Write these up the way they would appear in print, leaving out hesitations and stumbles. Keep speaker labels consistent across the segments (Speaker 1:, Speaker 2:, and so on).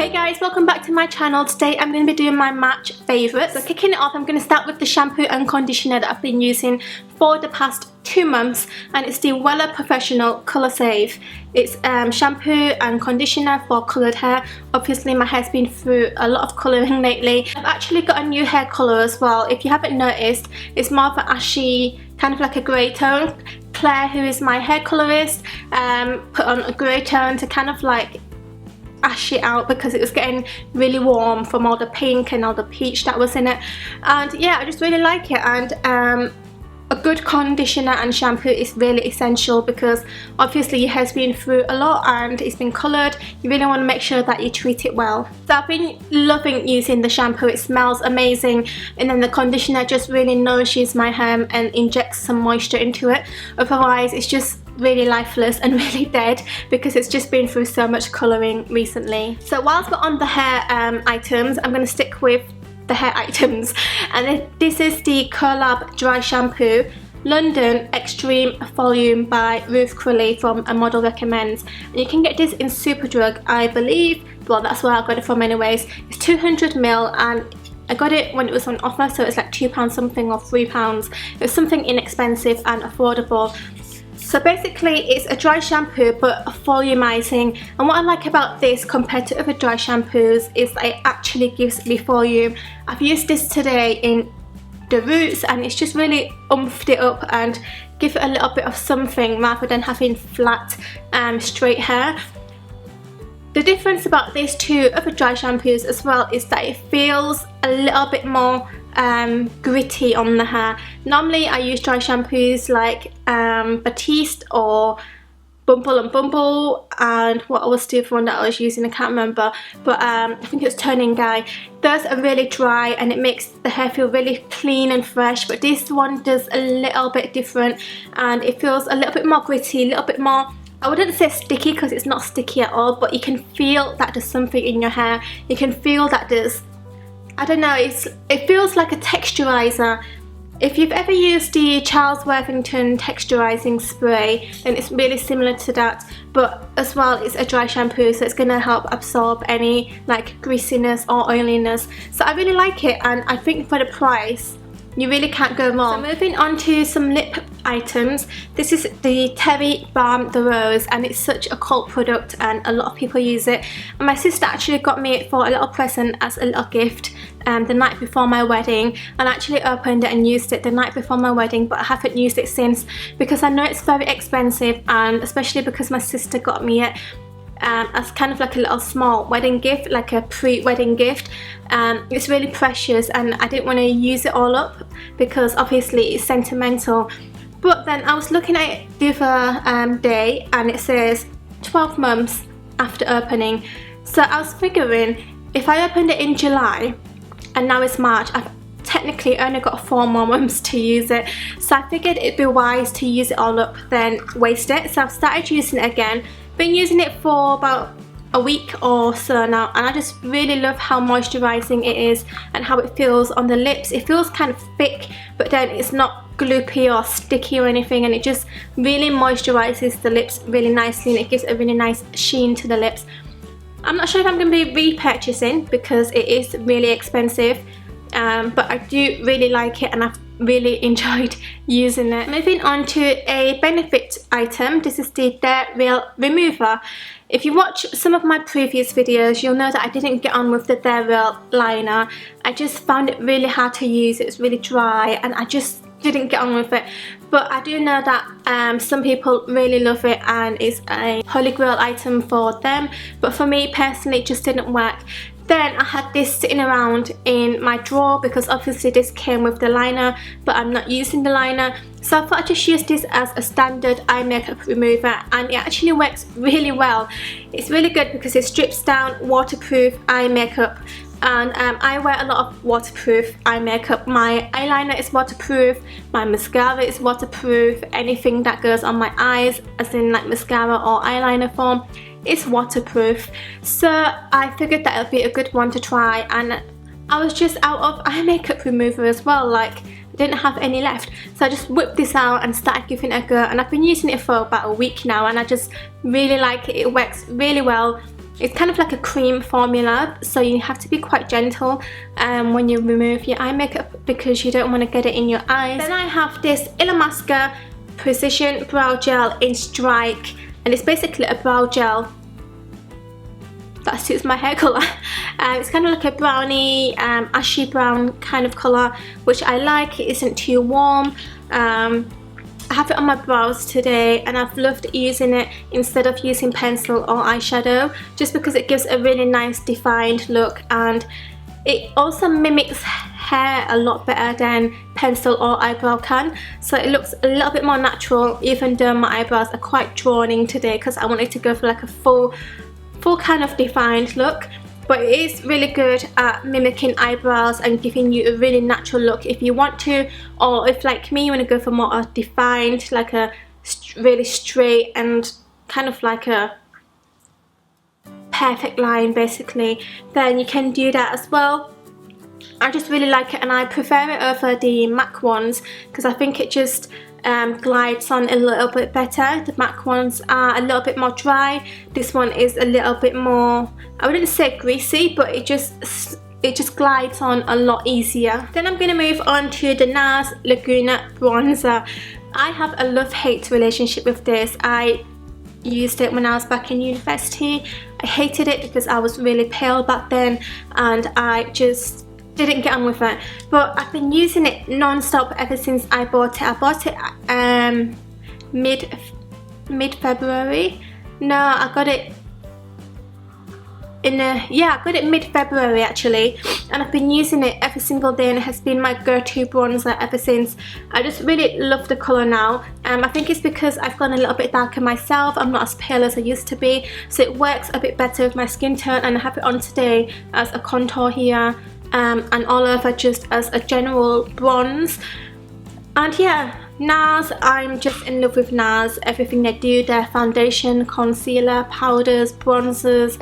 Speaker 1: Hey guys, welcome back to my channel. Today I'm going to be doing my Match favourites. So kicking it off, I'm going to start with the shampoo and conditioner that I've been using for the past 2 months, and it's the Wella Professional Colour Save. It's shampoo and conditioner for coloured hair. Obviously my hair's been through a lot of colouring lately. I've actually got a new hair colour as well. If you haven't noticed, it's more of an ashy, kind of like a grey tone. Claire, who is my hair colourist, put on a grey tone to kind of like ash it out because it was getting really warm from all the pink and all the peach that was in it. And yeah, I just really like it. And a good conditioner and shampoo is really essential because obviously your hair's been through a lot and it's been coloured. You really want to make sure that you treat it well. So I've been loving using the shampoo. It smells amazing, and then the conditioner just really nourishes my hair and injects some moisture into it. Otherwise it's just really lifeless and really dead because it's just been through so much colouring recently. So whilst we're on the hair items, I'm going to stick with the hair items, and this is the COLAB dry shampoo London Extreme Volume by Ruth Crowley from A Model Recommends, and you can get this in Superdrug, I believe. Well, that's where I got it from anyways. It's 200ml and I got it when it was on offer, so it's like £2 something or £3. It was something inexpensive and affordable. So basically it's a dry shampoo but volumizing, and what I like about this compared to other dry shampoos is that it actually gives me volume. I've used this today in the roots and it's just really oomphed it up and give it a little bit of something rather than having flat straight hair. The difference about these two other dry shampoos as well is that it feels a little bit more gritty on the hair. Normally I use dry shampoos like Batiste or Bumble and Bumble, and what was the other one that I was using, I can't remember, but I think it's Turning Guy. Those are really dry and it makes the hair feel really clean and fresh, but this one does a little bit different and it feels a little bit more gritty, a little bit more, I wouldn't say sticky because it's not sticky at all, but you can feel that there's something in your hair. You can feel that there's, I don't know, it feels like a texturizer. If you've ever used the Charles Worthington texturizing spray, then it's really similar to that, but as well it's a dry shampoo, so it's going to help absorb any like greasiness or oiliness. So I really like it, and I think for the price you really can't go wrong. So moving on to some lip items. This is the Terry Balm the Rose, and it's such a cult product and a lot of people use it. And my sister actually got me it for a little present as a little gift the night before my wedding, and I actually opened it and used it the night before my wedding, but I haven't used it since because I know it's very expensive, and especially because my sister got me it as kind of like a little small wedding gift, like a pre-wedding gift. It's really precious and I didn't want to use it all up because obviously it's sentimental. But then I was looking at it the other day and it says 12 months after opening. So I was figuring if I opened it in July and now it's March, I've technically only got 4 more months to use it. So I figured it'd be wise to use it all up than waste it. So I've started using it again. Been using it for about a week or so now, and I just really love how moisturizing it is and how it feels on the lips. It feels kind of thick, but then it's not gloopy or sticky or anything, and it just really moisturizes the lips really nicely, and it gives a really nice sheen to the lips. I'm not sure if I'm going to be repurchasing because it is really expensive, but I do really like it and I've really enjoyed using it. Moving on to a benefit item. This is the Dare Real Remover. If you watch some of my previous videos, you'll know that I didn't get on with the Dare Real liner. I just found it really hard to use. It's really dry and I just didn't get on with it. But I do know that some people really love it and it's a holy grail item for them, but for me personally it just didn't work. Then I had this sitting around in my drawer because obviously this came with the liner, but I'm not using the liner, so I thought I'd just use this as a standard eye makeup remover, and it actually works really well. It's really good because it strips down waterproof eye makeup, and I wear a lot of waterproof eye makeup. My eyeliner is waterproof, my mascara is waterproof, anything that goes on my eyes as in like mascara or eyeliner form is waterproof. So I figured that would be a good one to try, and I was just out of eye makeup remover as well, like I didn't have any left, so I just whipped this out and started giving it a go, and I've been using it for about a week now and I just really like it. It works really well. It's kind of like a cream formula, so you have to be quite gentle when you remove your eye makeup because you don't want to get it in your eyes. Then I have this Illamasqua Precision Brow Gel in Strike, and it's basically a brow gel that suits my hair colour. It's kind of like a browny, ashy brown kind of colour, which I like. It isn't too warm. I have it on my brows today, and I've loved using it instead of using pencil or eyeshadow, just because it gives a really nice defined look, and it also mimics hair a lot better than pencil or eyebrow can, so it looks a little bit more natural, even though my eyebrows are quite drawn in today because I wanted to go for like a full kind of defined look. But it is really good at mimicking eyebrows and giving you a really natural look if you want to, or if like me you want to go for more a defined, like a really straight and kind of like a perfect line basically, then you can do that as well. I just really like it, and I prefer it over the MAC ones because I think it just glides on a little bit better. The MAC ones are a little bit more dry. This one is a little bit more, I wouldn't say greasy, but it just glides on a lot easier. Then I'm going to move on to the Nars Laguna bronzer. I have a love-hate relationship with this. I used it when I was back in university. I hated it because I was really pale back then, and I just didn't get on with it, but I've been using it non-stop ever since I bought it. I bought it mid-February. No, I got it in I got it mid-February actually, and I've been using it every single day, and it has been my go-to bronzer ever since. I just really love the colour now. I think it's because I've gone a little bit darker myself. I'm not as pale as I used to be, so it works a bit better with my skin tone, and I have it on today as a contour here, and all over just as a general bronze. And yeah, Nars, I'm just in love with Nars. Everything they do, their foundation, concealer, powders, bronzers,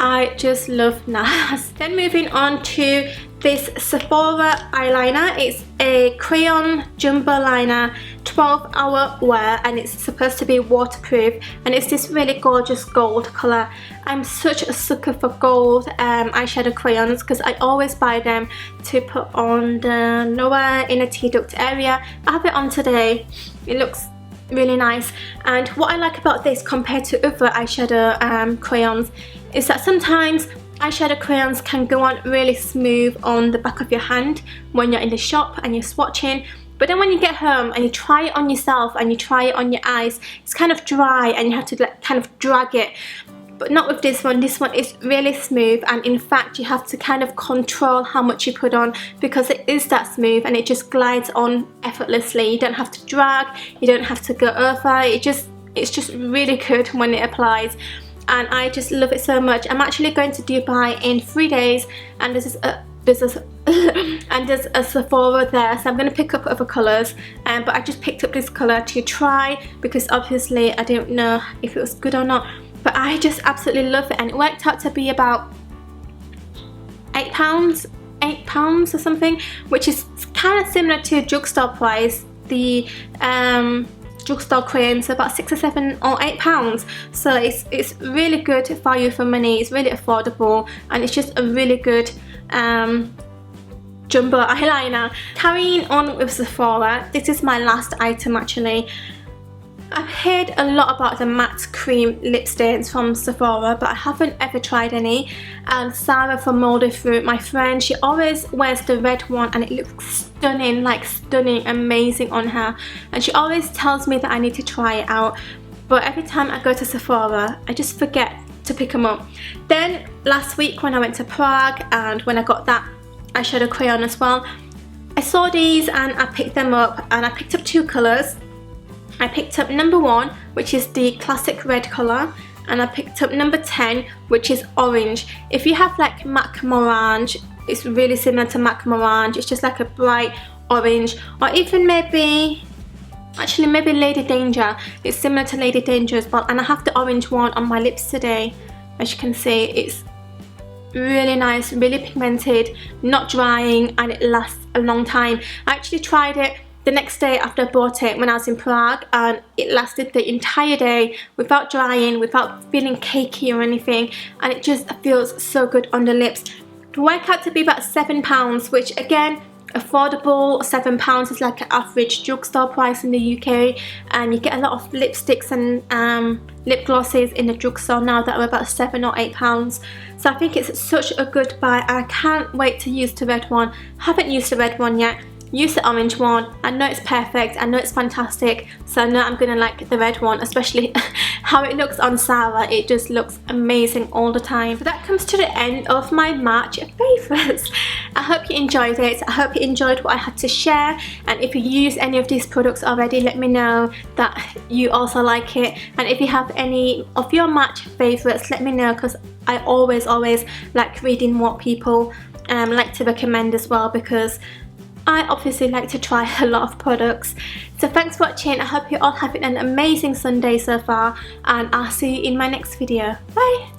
Speaker 1: I just love Nars. Then moving on to this Sephora eyeliner. It's a Crayon jumbo liner, 12-hour wear, and it's supposed to be waterproof, and it's this really gorgeous gold colour. I'm such a sucker for gold eyeshadow crayons because I always buy them to put on the lower inner tear duct area. I have it on today. It looks really nice, and what I like about this compared to other eyeshadow crayons is that sometimes eyeshadow crayons can go on really smooth on the back of your hand when you're in the shop and you're swatching, but then when you get home and you try it on yourself and you try it on your eyes, it's kind of dry and you have to like kind of drag it. But not with this one. This one is really smooth, and in fact you have to kind of control how much you put on because it is that smooth and it just glides on effortlessly. You don't have to drag, you don't have to go over. It's just really good when it applies, and I just love it so much. I'm actually going to Dubai in 3 days, and there's a Sephora there, so I'm going to pick up other colours, but I just picked up this colour to try because obviously I don't know if it was good or not, but I just absolutely love it, and it worked out to be about £8 or something, which is kind of similar to drugstore price. The drugstore crayons are about £6 or £7 or £8, so it's really good value for money. It's really affordable, and it's just a really good jumbo eyeliner. Carrying on with Sephora, this is my last item actually. I've heard a lot about the matte cream lip stains from Sephora, but I haven't ever tried any. And Sarah from Molded Fruit, my friend, she always wears the red one, and it looks stunning, like stunning, amazing on her. And she always tells me that I need to try it out, but every time I go to Sephora, I just forget to pick them up. Then last week when I went to Prague, and when I got that eyeshadow crayon as well, I saw these and I picked them up, and I picked up 2 colours. I picked up number 1, which is the classic red colour, and I picked up number 10, which is orange. If you have like MAC Morange, it's really similar to MAC Morange. It's just like a bright orange, or even maybe Lady Danger. It's similar to Lady Danger as well, and I have the orange one on my lips today. As you can see, it's really nice, really pigmented, not drying, and it lasts a long time. I actually tried it the next day after I bought it when I was in Prague, and it lasted the entire day without drying, without feeling cakey or anything, and it just feels so good on the lips. It worked out to be about £7, which again, affordable. £7 is like an average drugstore price in the UK, and you get a lot of lipsticks and lip glosses in the drugstore now that are about £7 or £8. So I think it's such a good buy. I can't wait to use the red one. Haven't used the red one yet. Use the orange one. I know it's perfect, I know it's fantastic, so I know I'm gonna like the red one, especially how it looks on Sarah. It just looks amazing all the time. So that comes to the end of my March favourites. I hope you enjoyed it. I hope you enjoyed what I had to share, and if you use any of these products already, let me know that you also like it. And if you have any of your March favourites, let me know, because I always like reading what people like to recommend as well, because I obviously like to try a lot of products. So thanks for watching. I hope you're all having an amazing Sunday so far, and I'll see you in my next video. Bye!